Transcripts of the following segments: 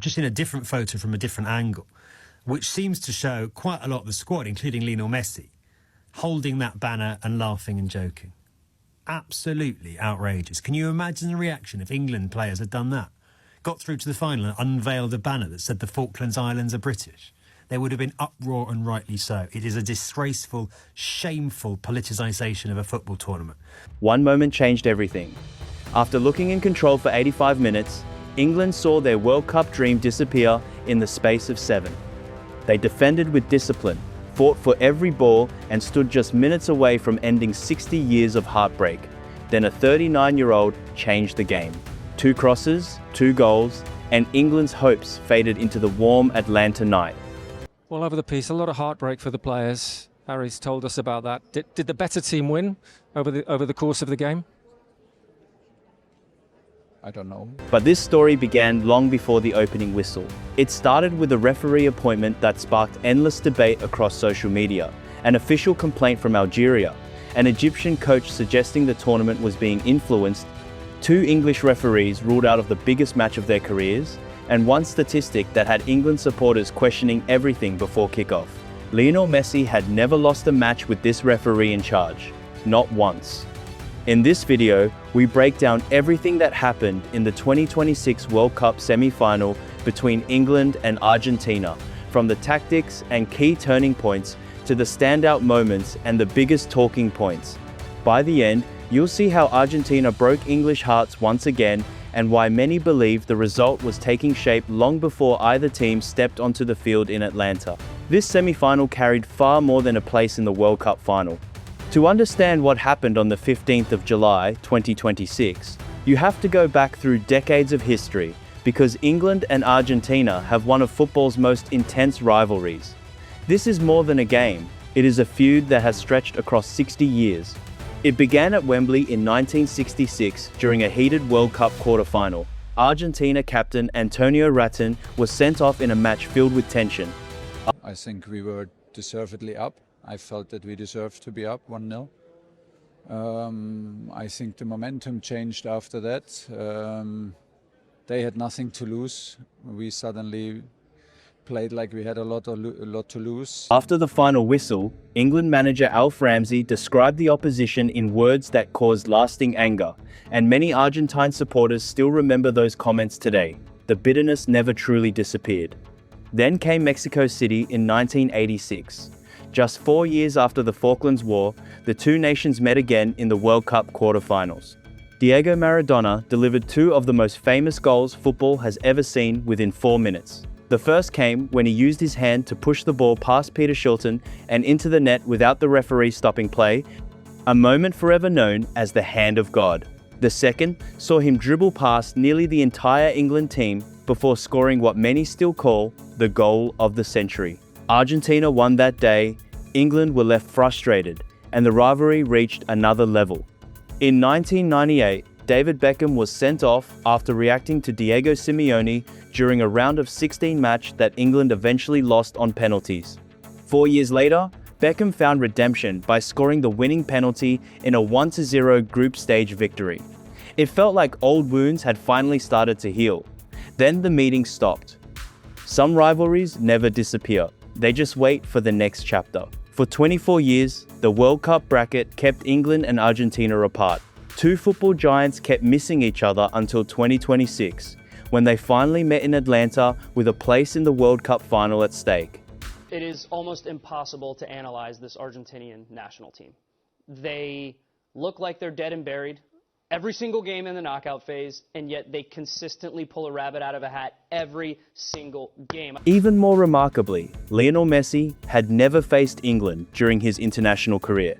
just seen a different photo from a different angle, which seems to show quite a lot of the squad, including Lionel Messi, holding that banner and laughing and joking. Absolutely outrageous. Can you imagine the reaction if England players had done that? Got through to the final and unveiled a banner that said the Falklands Islands are British. There would have been uproar, and rightly so. It is a disgraceful, shameful politicisation of a football tournament. One moment changed everything. After looking in control for 85 minutes, England saw their World Cup dream disappear in the space of 7. They defended with discipline, fought for every ball, and stood just minutes away from ending 60 years of heartbreak. Then a 39-year-old changed the game. 2 crosses, 2 goals, and England's hopes faded into the warm Atlanta night. All over the piece, a lot of heartbreak for the players. Harry's told us about that. Did the better team win over the course of the game? I don't know. But this story began long before the opening whistle. It started with a referee appointment that sparked endless debate across social media, an official complaint from Algeria, an Egyptian coach suggesting the tournament was being influenced, 2 English referees ruled out of the biggest match of their careers, and one statistic that had England supporters questioning everything before kickoff. Lionel Messi had never lost a match with this referee in charge, not once. In this video, we break down everything that happened in the 2026 World Cup semi-final between England and Argentina, from the tactics and key turning points to the standout moments and the biggest talking points. By the end, you'll see how Argentina broke English hearts once again and why many believe the result was taking shape long before either team stepped onto the field in Atlanta. This semi-final carried far more than a place in the World Cup final. To understand what happened on the 15th of July, 2026, you have to go back through decades of history, because England and Argentina have one of football's most intense rivalries. This is more than a game, it is a feud that has stretched across 60 years. It began at Wembley in 1966 during a heated World Cup quarter-final. Argentina captain Antonio Ratin was sent off in a match filled with tension. I think we were deservedly up. I felt that we deserved to be up 1-0. I think the momentum changed after that. They had nothing to lose. We suddenly played like we had a lot to lose. After the final whistle, England manager Alf Ramsey described the opposition in words that caused lasting anger, and many Argentine supporters still remember those comments today. The bitterness never truly disappeared. Then came Mexico City in 1986. Just 4 years after the Falklands War, the 2 nations met again in the World Cup quarter-finals. Diego Maradona delivered 2 of the most famous goals football has ever seen within 4 minutes. The first came when he used his hand to push the ball past Peter Shilton and into the net without the referee stopping play, a moment forever known as the Hand of God. The second saw him dribble past nearly the entire England team before scoring what many still call the goal of the century. Argentina won that day, England were left frustrated, and the rivalry reached another level. In 1998, David Beckham was sent off after reacting to Diego Simeone during a round of 16 match that England eventually lost on penalties. 4 years later, Beckham found redemption by scoring the winning penalty in a 1-0 group stage victory. It felt like old wounds had finally started to heal. Then the meeting stopped. Some rivalries never disappear. They just wait for the next chapter. For 24 years, the World Cup bracket kept England and Argentina apart. 2 football giants kept missing each other until 2026, when they finally met in Atlanta with a place in the World Cup final at stake. It is almost impossible to analyze this Argentinian national team. They look like they're dead and buried every single game in the knockout phase, and yet they consistently pull a rabbit out of a hat every single game. Even more remarkably, Lionel Messi had never faced England during his international career.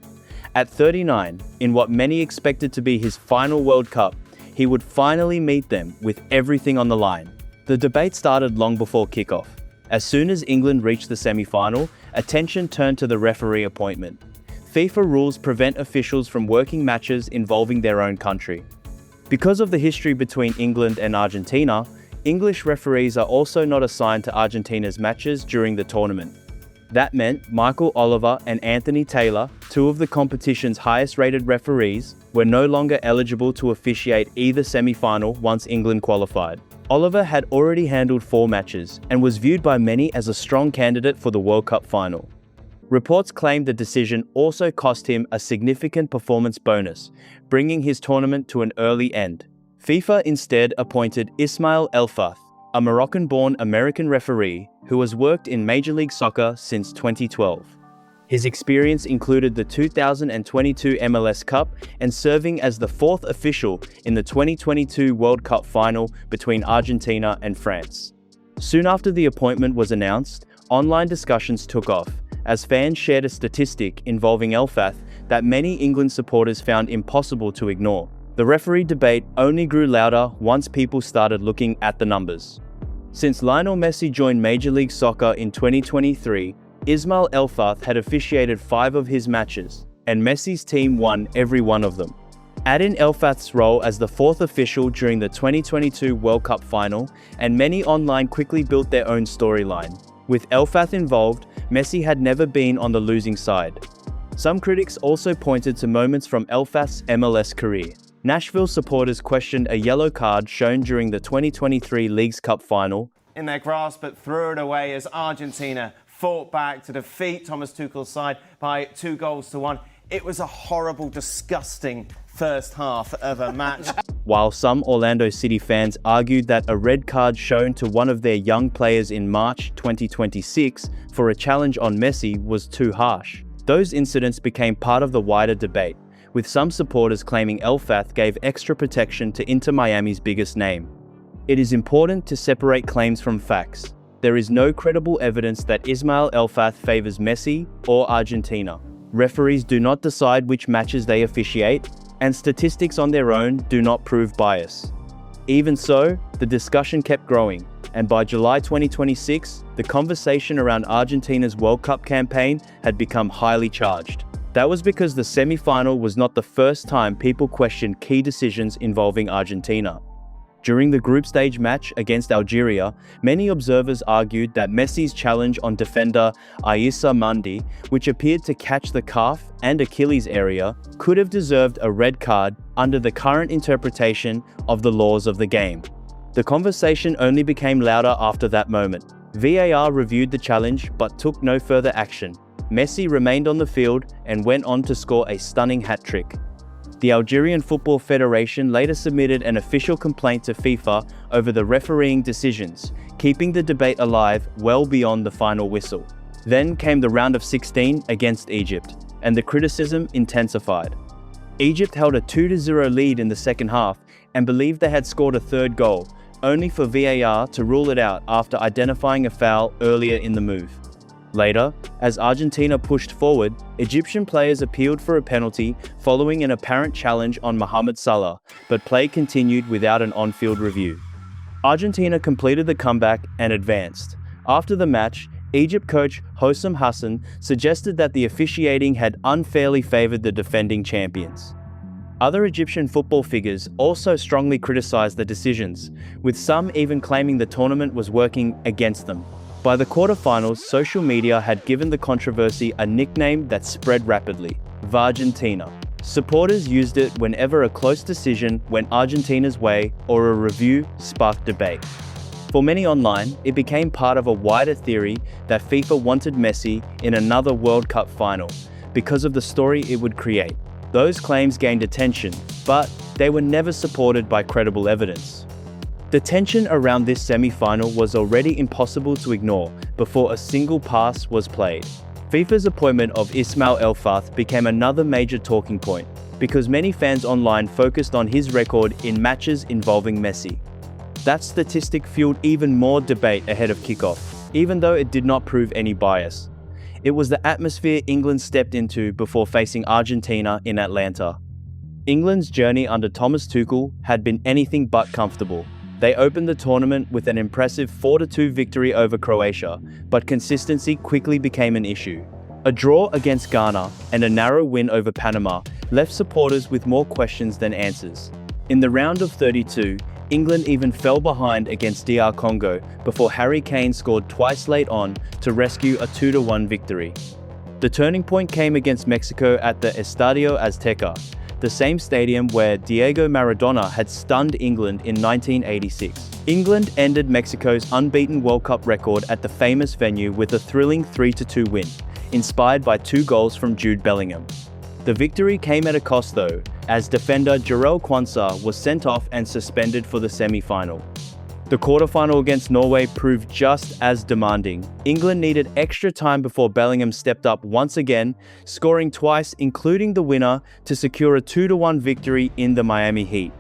At 39, in what many expected to be his final World Cup, he would finally meet them with everything on the line. The debate started long before kickoff. As soon as England reached the semi-final, attention turned to the referee appointment. FIFA rules prevent officials from working matches involving their own country. Because of the history between England and Argentina, English referees are also not assigned to Argentina's matches during the tournament. That meant Michael Oliver and Anthony Taylor, 2 of the competition's highest-rated referees, were no longer eligible to officiate either semi-final once England qualified. Oliver had already handled 4 matches and was viewed by many as a strong candidate for the World Cup final. Reports claimed the decision also cost him a significant performance bonus, bringing his tournament to an early end. FIFA instead appointed Ismail Elfath, a Moroccan-born American referee who has worked in Major League Soccer since 2012. His experience included the 2022 MLS Cup and serving as the 4th official in the 2022 World Cup final between Argentina and France. Soon after the appointment was announced, online discussions took off, as fans shared a statistic involving Elfath that many England supporters found impossible to ignore. The referee debate only grew louder once people started looking at the numbers. Since Lionel Messi joined Major League Soccer in 2023, Ismail Elfath had officiated 5 of his matches, and Messi's team won every one of them. Add in Elfath's role as the 4th official during the 2022 World Cup final, and many online quickly built their own storyline. With Elfath involved, Messi had never been on the losing side. Some critics also pointed to moments from Elfath's MLS career. Nashville supporters questioned a yellow card shown during the 2023 Leagues Cup final. In their grasp, but threw it away as Argentina fought back to defeat Thomas Tuchel's side by 2-1. It was a horrible, disgusting first half of a match. While some Orlando City fans argued that a red card shown to one of their young players in March 2026 for a challenge on Messi was too harsh. Those incidents became part of the wider debate, with some supporters claiming Elfath gave extra protection to Inter Miami's biggest name. It is important to separate claims from facts. There is no credible evidence that Ismail Elfath favors Messi or Argentina. Referees do not decide which matches they officiate, and statistics on their own do not prove bias. Even so, the discussion kept growing, and by July 2026, the conversation around Argentina's World Cup campaign had become highly charged. That was because the semi-final was not the first time people questioned key decisions involving Argentina. During the group stage match against Algeria, many observers argued that Messi's challenge on defender Aissa Mandi, which appeared to catch the calf and Achilles area, could have deserved a red card under the current interpretation of the laws of the game. The conversation only became louder after that moment. VAR reviewed the challenge but took no further action. Messi remained on the field and went on to score a stunning hat-trick. The Algerian Football Federation later submitted an official complaint to FIFA over the refereeing decisions, keeping the debate alive well beyond the final whistle. Then came the round of 16 against Egypt, and the criticism intensified. Egypt held a 2-0 lead in the second half and believed they had scored a 3rd goal, only for VAR to rule it out after identifying a foul earlier in the move. Later, as Argentina pushed forward, Egyptian players appealed for a penalty following an apparent challenge on Mohamed Salah, but play continued without an on-field review. Argentina completed the comeback and advanced. After the match, Egypt coach Hossam Hassan suggested that the officiating had unfairly favored the defending champions. Other Egyptian football figures also strongly criticized the decisions, with some even claiming the tournament was working against them. By the quarterfinals, social media had given the controversy a nickname that spread rapidly: VARgentina. Supporters used it whenever a close decision went Argentina's way or a review sparked debate. For many online, it became part of a wider theory that FIFA wanted Messi in another World Cup final because of the story it would create. Those claims gained attention, but they were never supported by credible evidence. The tension around this semi-final was already impossible to ignore before a single pass was played. FIFA's appointment of Ismail Elfath became another major talking point, because many fans online focused on his record in matches involving Messi. That statistic fueled even more debate ahead of kickoff, even though it did not prove any bias. It was the atmosphere England stepped into before facing Argentina in Atlanta. England's journey under Thomas Tuchel had been anything but comfortable. They opened the tournament with an impressive 4-2 victory over Croatia, but consistency quickly became an issue. A draw against Ghana and a narrow win over Panama left supporters with more questions than answers. In the round of 32, England even fell behind against DR Congo before Harry Kane scored twice late on to rescue a 2-1 victory. The turning point came against Mexico at the Estadio Azteca. the same stadium where Diego Maradona had stunned England in 1986. England ended Mexico's unbeaten World Cup record at the famous venue with a thrilling 3-2 win, inspired by 2 goals from Jude Bellingham. The victory came at a cost though, as defender Jarell Quansah was sent off and suspended for the semi-final. The quarterfinal against Norway proved just as demanding. England needed extra time before Bellingham stepped up once again, scoring twice, including the winner, to secure a 2-1 victory in the Miami Heat.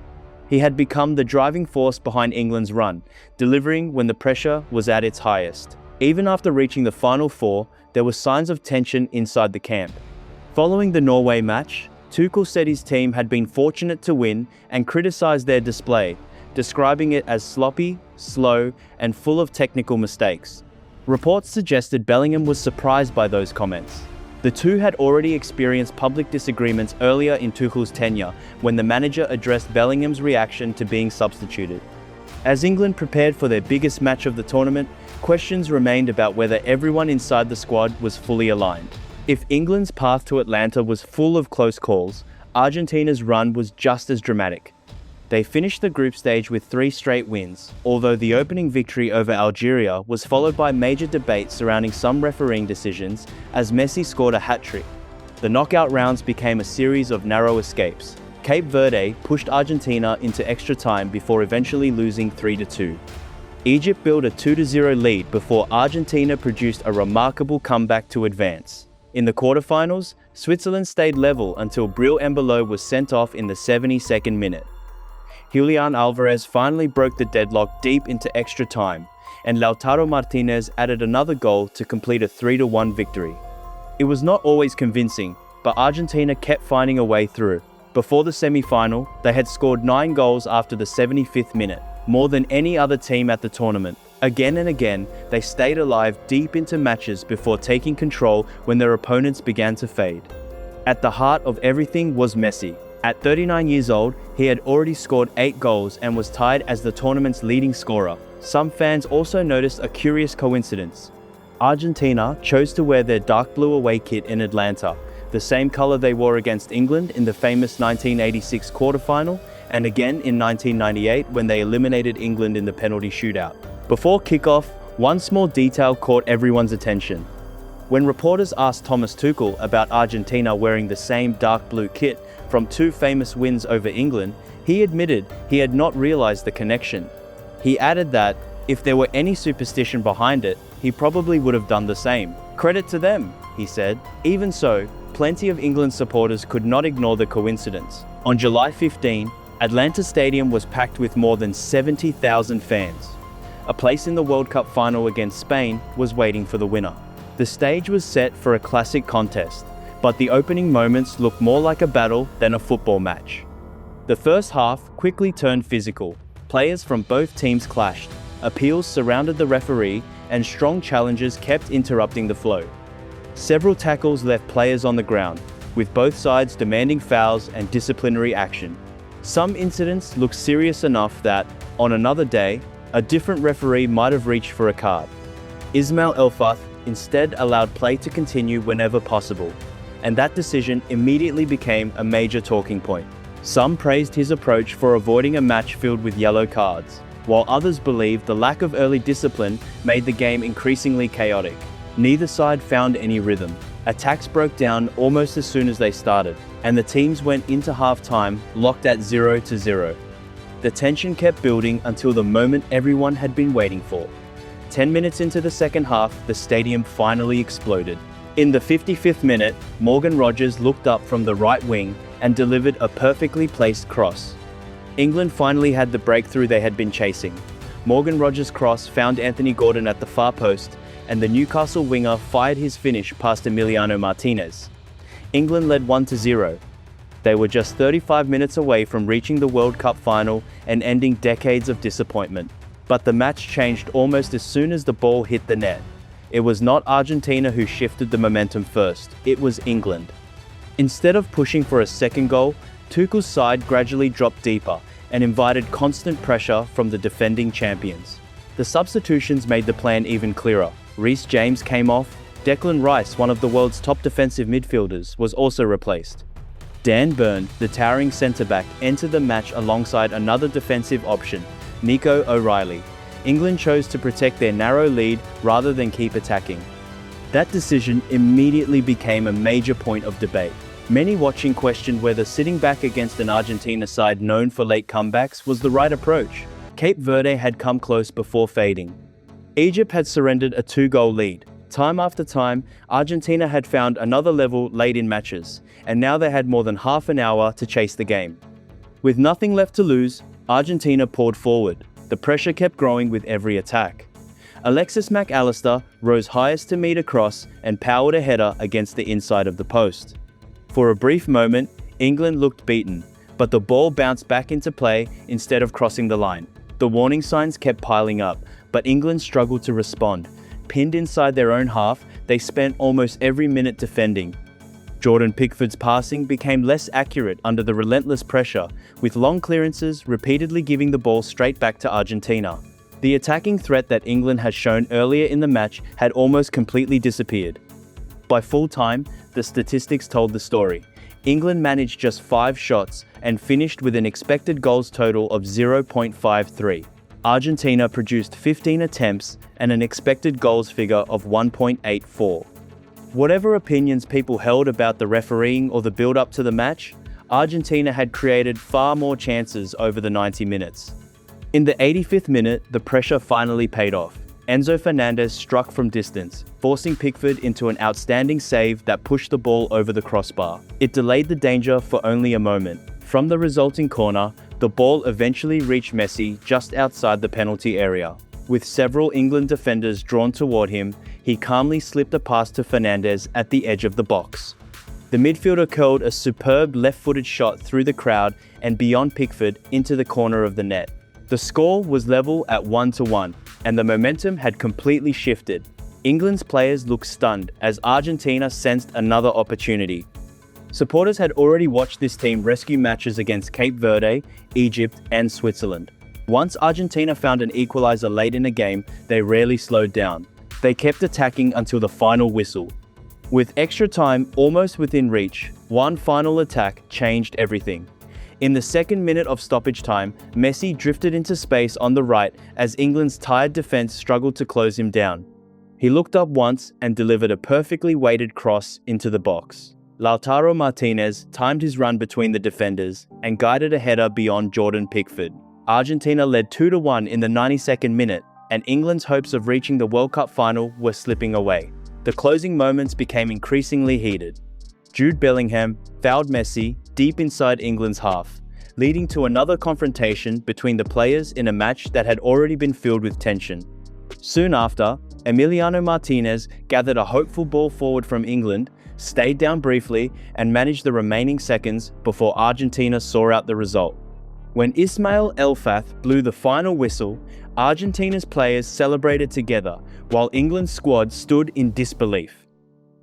He had become the driving force behind England's run, delivering when the pressure was at its highest. Even after reaching the Final Four, there were signs of tension inside the camp. Following the Norway match, Tuchel said his team had been fortunate to win and criticised their display, describing it as sloppy, slow, and full of technical mistakes. Reports suggested Bellingham was surprised by those comments. The two had already experienced public disagreements earlier in Tuchel's tenure when the manager addressed Bellingham's reaction to being substituted. As England prepared for their biggest match of the tournament, questions remained about whether everyone inside the squad was fully aligned. If England's path to Atlanta was full of close calls, Argentina's run was just as dramatic. They finished the group stage with 3 straight wins, although the opening victory over Algeria was followed by major debate surrounding some refereeing decisions as Messi scored a hat-trick. The knockout rounds became a series of narrow escapes. Cape Verde pushed Argentina into extra time before eventually losing 3-2. Egypt built a 2-0 lead before Argentina produced a remarkable comeback to advance. In the quarterfinals, Switzerland stayed level until Bril Embolo was sent off in the 72nd minute. Julian Alvarez finally broke the deadlock deep into extra time, and Lautaro Martinez added another goal to complete a 3-1 victory. It was not always convincing, but Argentina kept finding a way through. Before the semi-final, they had scored 9 goals after the 75th minute, more than any other team at the tournament. Again and again, they stayed alive deep into matches before taking control when their opponents began to fade. At the heart of everything was Messi. At 39 years old, he had already scored 8 goals and was tied as the tournament's leading scorer. Some fans also noticed a curious coincidence. Argentina chose to wear their dark blue away kit in Atlanta, the same color they wore against England in the famous 1986 quarterfinal, and again in 1998 when they eliminated England in the penalty shootout. Before kickoff, one small detail caught everyone's attention. When reporters asked Thomas Tuchel about Argentina wearing the same dark blue kit from 2 famous wins over England, he admitted he had not realized the connection. He added that, if there were any superstition behind it, he probably would have done the same. Credit to them, he said. Even so, plenty of England supporters could not ignore the coincidence. On July 15, Atlanta Stadium was packed with more than 70,000 fans. A place in the World Cup final against Spain was waiting for the winner. The stage was set for a classic contest, but the opening moments looked more like a battle than a football match. The first half quickly turned physical. Players from both teams clashed, appeals surrounded the referee, and strong challenges kept interrupting the flow. Several tackles left players on the ground, with both sides demanding fouls and disciplinary action. Some incidents looked serious enough that, on another day, a different referee might have reached for a card. Ismail Elfath instead allowed play to continue whenever possible, and that decision immediately became a major talking point. Some praised his approach for avoiding a match filled with yellow cards, while others believed the lack of early discipline made the game increasingly chaotic. Neither side found any rhythm. Attacks broke down almost as soon as they started, and the teams went into half-time locked at 0-0. The tension kept building until the moment everyone had been waiting for. 10 minutes into the second half, the stadium finally exploded. In the 55th minute, Morgan Rogers looked up from the right wing and delivered a perfectly placed cross. England finally had the breakthrough they had been chasing. Morgan Rogers' cross found Anthony Gordon at the far post, and the Newcastle winger fired his finish past Emiliano Martinez. England led 1-0. They were just 35 minutes away from reaching the World Cup final and ending decades of disappointment. But the match changed almost as soon as the ball hit the net. It was not Argentina who shifted the momentum first, it was England. Instead of pushing for a second goal, Tuchel's side gradually dropped deeper and invited constant pressure from the defending champions. The substitutions made the plan even clearer. Reece James came off. Declan Rice, one of the world's top defensive midfielders, was also replaced. Dan Burn, the towering centre-back, entered the match alongside another defensive option, Nico O'Reilly. England chose to protect their narrow lead rather than keep attacking. That decision immediately became a major point of debate. Many watching questioned whether sitting back against an Argentina side known for late comebacks was the right approach. Cape Verde had come close before fading. Egypt had surrendered a 2-goal lead. Time after time, Argentina had found another level late in matches, and now they had more than half an hour to chase the game. With nothing left to lose, Argentina poured forward. The pressure kept growing with every attack. Alexis Mac Allister rose highest to meet a cross and powered a header against the inside of the post. For a brief moment, England looked beaten, but the ball bounced back into play instead of crossing the line. The warning signs kept piling up, but England struggled to respond. Pinned inside their own half, they spent almost every minute defending. Jordan Pickford's passing became less accurate under the relentless pressure, with long clearances repeatedly giving the ball straight back to Argentina. The attacking threat that England had shown earlier in the match had almost completely disappeared. By full time, the statistics told the story. England managed just 5 shots and finished with an expected goals total of 0.53. Argentina produced 15 attempts and an expected goals figure of 1.84. Whatever opinions people held about the refereeing or the build-up to the match, Argentina had created far more chances over the 90 minutes. In the 85th minute, the pressure finally paid off. Enzo Fernandez struck from distance, forcing Pickford into an outstanding save that pushed the ball over the crossbar. It delayed the danger for only a moment. From the resulting corner, the ball eventually reached Messi just outside the penalty area. With several England defenders drawn toward him, he calmly slipped a pass to Fernandez at the edge of the box. The midfielder curled a superb left-footed shot through the crowd and beyond Pickford into the corner of the net. The score was level at 1-1, and the momentum had completely shifted. England's players looked stunned as Argentina sensed another opportunity. Supporters had already watched this team rescue matches against Cape Verde, Egypt, and Switzerland. Once Argentina found an equalizer late in the game, they rarely slowed down. They kept attacking until the final whistle. With extra time almost within reach, one final attack changed everything. In the second minute of stoppage time, Messi drifted into space on the right as England's tired defense struggled to close him down. He looked up once and delivered a perfectly weighted cross into the box. Lautaro Martinez timed his run between the defenders and guided a header beyond Jordan Pickford. Argentina led 2-1 in the 92nd minute, and England's hopes of reaching the World Cup final were slipping away. The closing moments became increasingly heated. Jude Bellingham fouled Messi deep inside England's half, leading to another confrontation between the players in a match that had already been filled with tension. Soon after, Emiliano Martinez gathered a hopeful ball forward from England, stayed down briefly, and managed the remaining seconds before Argentina saw out the result. When Ismail Elfath blew the final whistle, Argentina's players celebrated together, while England's squad stood in disbelief.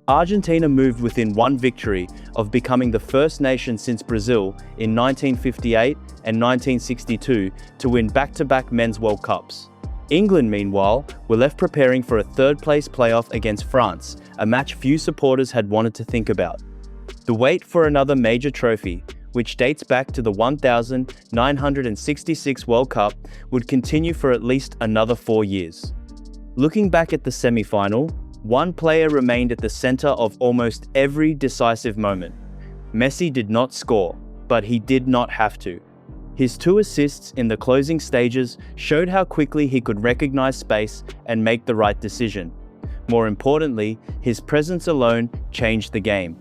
Argentina moved within one victory of becoming the first nation since Brazil in 1958 and 1962 to win back-to-back Men's World Cups. England, meanwhile, were left preparing for a third-place playoff against France, a match few supporters had wanted to think about. The wait for another major trophy, which dates back to the 1966 World Cup, would continue for at least another 4 years. Looking back at the semi-final, one player remained at the center of almost every decisive moment. Messi did not score, but he did not have to. His 2 assists in the closing stages showed how quickly he could recognize space and make the right decision. More importantly, his presence alone changed the game.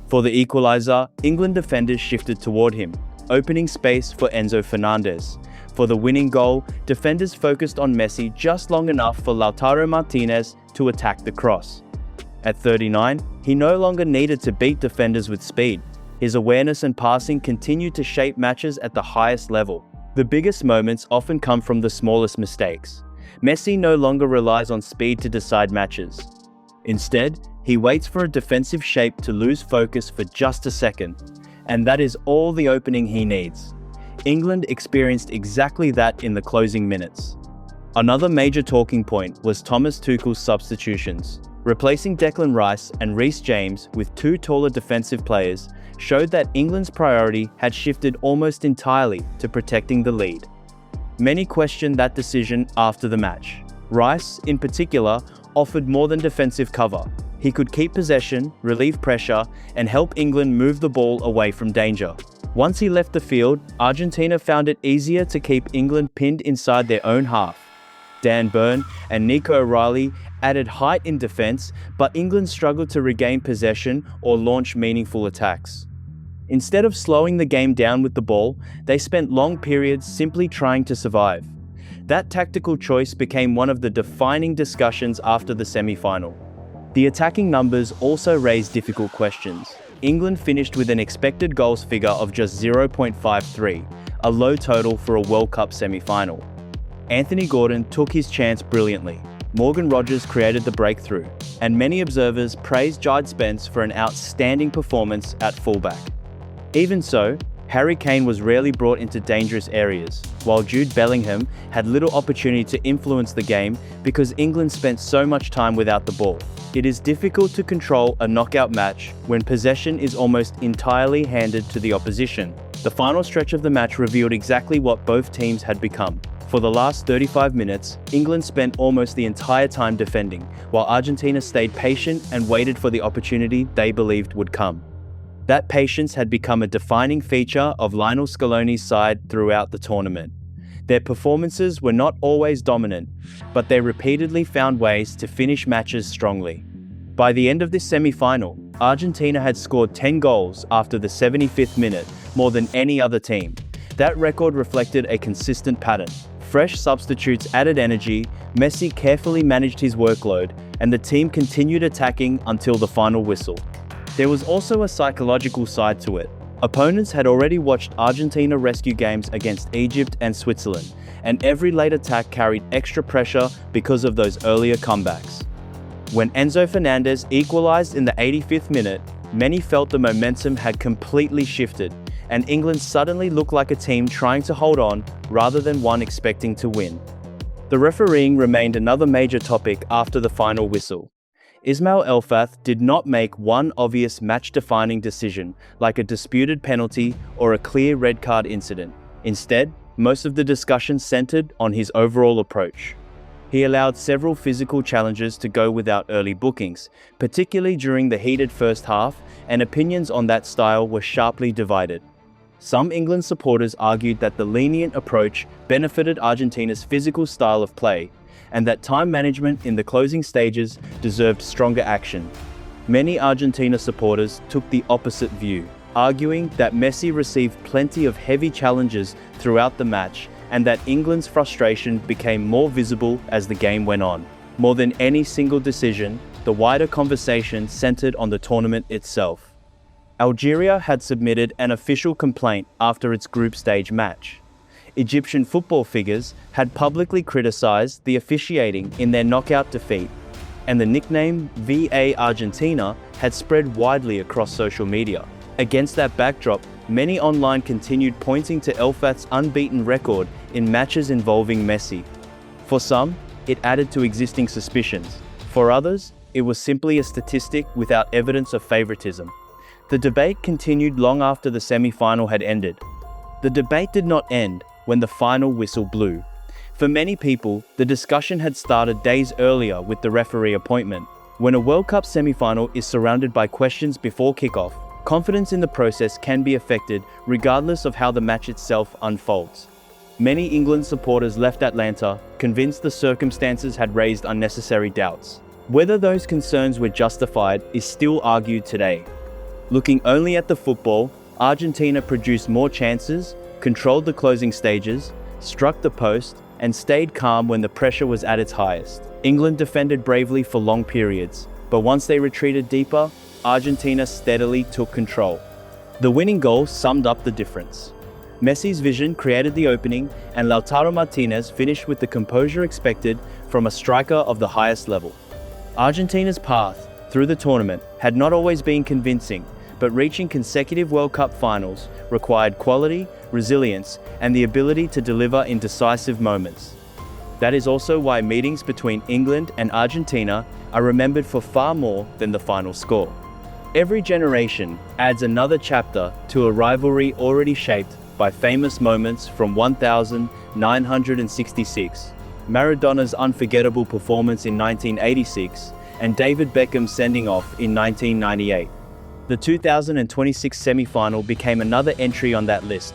For the equalizer, England defenders shifted toward him, opening space for Enzo Fernandez. For the winning goal, defenders focused on Messi just long enough for Lautaro Martinez to attack the cross. At 39, he no longer needed to beat defenders with speed. His awareness and passing continued to shape matches at the highest level. The biggest moments often come from the smallest mistakes. Messi no longer relies on speed to decide matches. Instead, he waits for a defensive shape to lose focus for just a second, and that is all the opening he needs. England experienced exactly that in the closing minutes. Another major talking point was Thomas Tuchel's substitutions. Replacing Declan Rice and Reece James with two taller defensive players showed that England's priority had shifted almost entirely to protecting the lead. Many questioned that decision after the match. Rice, in particular, offered more than defensive cover. He could keep possession, relieve pressure, and help England move the ball away from danger. Once he left the field, Argentina found it easier to keep England pinned inside their own half. Dan Burn and Nico O'Reilly added height in defense, but England struggled to regain possession or launch meaningful attacks. Instead of slowing the game down with the ball, they spent long periods simply trying to survive. That tactical choice became one of the defining discussions after the semi-final. The attacking numbers also raised difficult questions. England finished with an expected goals figure of just 0.53, a low total for a World Cup semi-final. Anthony Gordon took his chance brilliantly. Morgan Rogers created the breakthrough, and many observers praised Jide Spence for an outstanding performance at fullback. Even so, Harry Kane was rarely brought into dangerous areas, while Jude Bellingham had little opportunity to influence the game because England spent so much time without the ball. It is difficult to control a knockout match when possession is almost entirely handed to the opposition. The final stretch of the match revealed exactly what both teams had become. For the last 35 minutes, England spent almost the entire time defending, while Argentina stayed patient and waited for the opportunity they believed would come. That patience had become a defining feature of Lionel Scaloni's side throughout the tournament. Their performances were not always dominant, but they repeatedly found ways to finish matches strongly. By the end of this semi-final, Argentina had scored 10 goals after the 75th minute, more than any other team. That record reflected a consistent pattern. Fresh substitutes added energy, Messi carefully managed his workload, and the team continued attacking until the final whistle. There was also a psychological side to it. Opponents had already watched Argentina rescue games against Egypt and Switzerland, and every late attack carried extra pressure because of those earlier comebacks. When Enzo Fernandez equalized in the 85th minute, many felt the momentum had completely shifted, and England suddenly looked like a team trying to hold on rather than one expecting to win. The refereeing remained another major topic after the final whistle. Ismail Elfath did not make one obvious match-defining decision like a disputed penalty or a clear red card incident. Instead, most of the discussion centered on his overall approach. He allowed several physical challenges to go without early bookings, particularly during the heated first half, and opinions on that style were sharply divided. Some England supporters argued that the lenient approach benefited Argentina's physical style of play, and that time management in the closing stages deserved stronger action. Many Argentina supporters took the opposite view, arguing that Messi received plenty of heavy challenges throughout the match and that England's frustration became more visible as the game went on. More than any single decision, the wider conversation centered on the tournament itself. Algeria had submitted an official complaint after its group stage match. Egyptian football figures had publicly criticized the officiating in their knockout defeat, and the nickname VARgentina had spread widely across social media. Against that backdrop, many online continued pointing to Elfath's unbeaten record in matches involving Messi. For some, it added to existing suspicions. For others, it was simply a statistic without evidence of favoritism. The debate continued long after the semi-final had ended. The debate did not end when the final whistle blew. For many people, the discussion had started days earlier with the referee appointment. When a World Cup semi-final is surrounded by questions before kickoff, confidence in the process can be affected regardless of how the match itself unfolds. Many England supporters left Atlanta, convinced the circumstances had raised unnecessary doubts. Whether those concerns were justified is still argued today. Looking only at the football, Argentina produced more chances, controlled the closing stages, struck the post, and stayed calm when the pressure was at its highest. England defended bravely for long periods, but once they retreated deeper, Argentina steadily took control. The winning goal summed up the difference. Messi's vision created the opening, and Lautaro Martinez finished with the composure expected from a striker of the highest level. Argentina's path through the tournament had not always been convincing, but reaching consecutive World Cup finals required quality, resilience, and the ability to deliver in decisive moments. That is also why meetings between England and Argentina are remembered for far more than the final score. Every generation adds another chapter to a rivalry already shaped by famous moments from 1966, Maradona's unforgettable performance in 1986, and David Beckham's sending off in 1998. The 2026 semi-final became another entry on that list,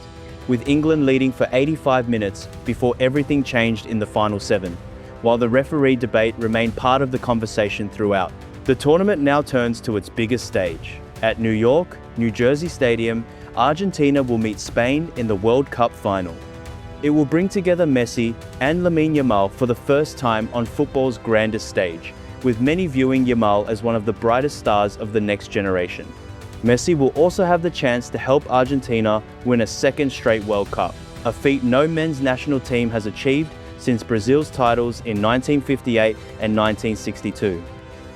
with England leading for 85 minutes before everything changed in the final 7, while the referee debate remained part of the conversation throughout. The tournament now turns to its biggest stage. At New York, New Jersey Stadium, Argentina will meet Spain in the World Cup final. It will bring together Messi and Lamine Yamal for the first time on football's grandest stage, with many viewing Yamal as one of the brightest stars of the next generation. Messi will also have the chance to help Argentina win a second straight World Cup, a feat no men's national team has achieved since Brazil's titles in 1958 and 1962.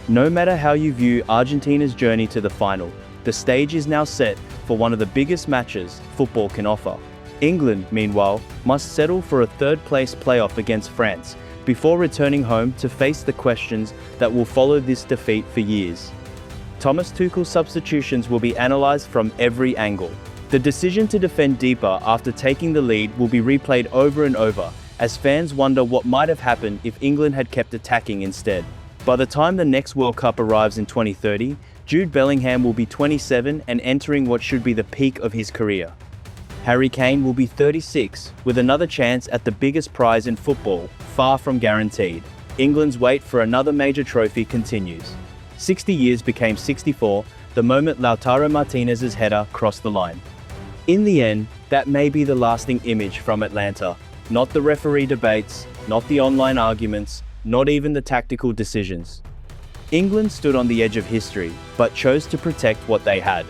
No matter how you view Argentina's journey to the final, the stage is now set for one of the biggest matches football can offer. England, meanwhile, must settle for a third-place playoff against France before returning home to face the questions that will follow this defeat for years. Thomas Tuchel's substitutions will be analysed from every angle. The decision to defend deeper after taking the lead will be replayed over and over, as fans wonder what might have happened if England had kept attacking instead. By the time the next World Cup arrives in 2030, Jude Bellingham will be 27 and entering what should be the peak of his career. Harry Kane will be 36, with another chance at the biggest prize in football, far from guaranteed. England's wait for another major trophy continues. 60 years became 64 the moment Lautaro Martinez's header crossed the line. In the end, that may be the lasting image from Atlanta. Not the referee debates, not the online arguments, not even the tactical decisions. England stood on the edge of history, but chose to protect what they had.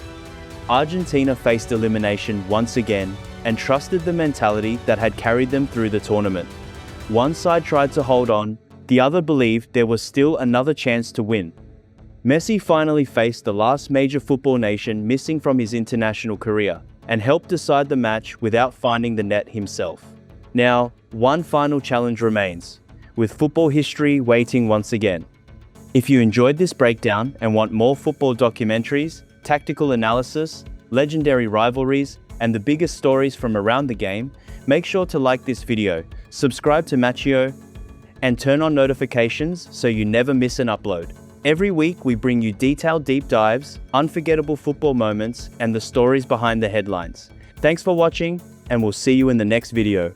Argentina faced elimination once again and trusted the mentality that had carried them through the tournament. One side tried to hold on, the other believed there was still another chance to win. Messi finally faced the last major football nation missing from his international career and helped decide the match without finding the net himself. Now, one final challenge remains, with football history waiting once again. If you enjoyed this breakdown and want more football documentaries, tactical analysis, legendary rivalries, and the biggest stories from around the game, make sure to like this video, subscribe to Matchio, and turn on notifications so you never miss an upload. Every week we bring you detailed deep dives, unforgettable football moments, and the stories behind the headlines. Thanks for watching, and we'll see you in the next video.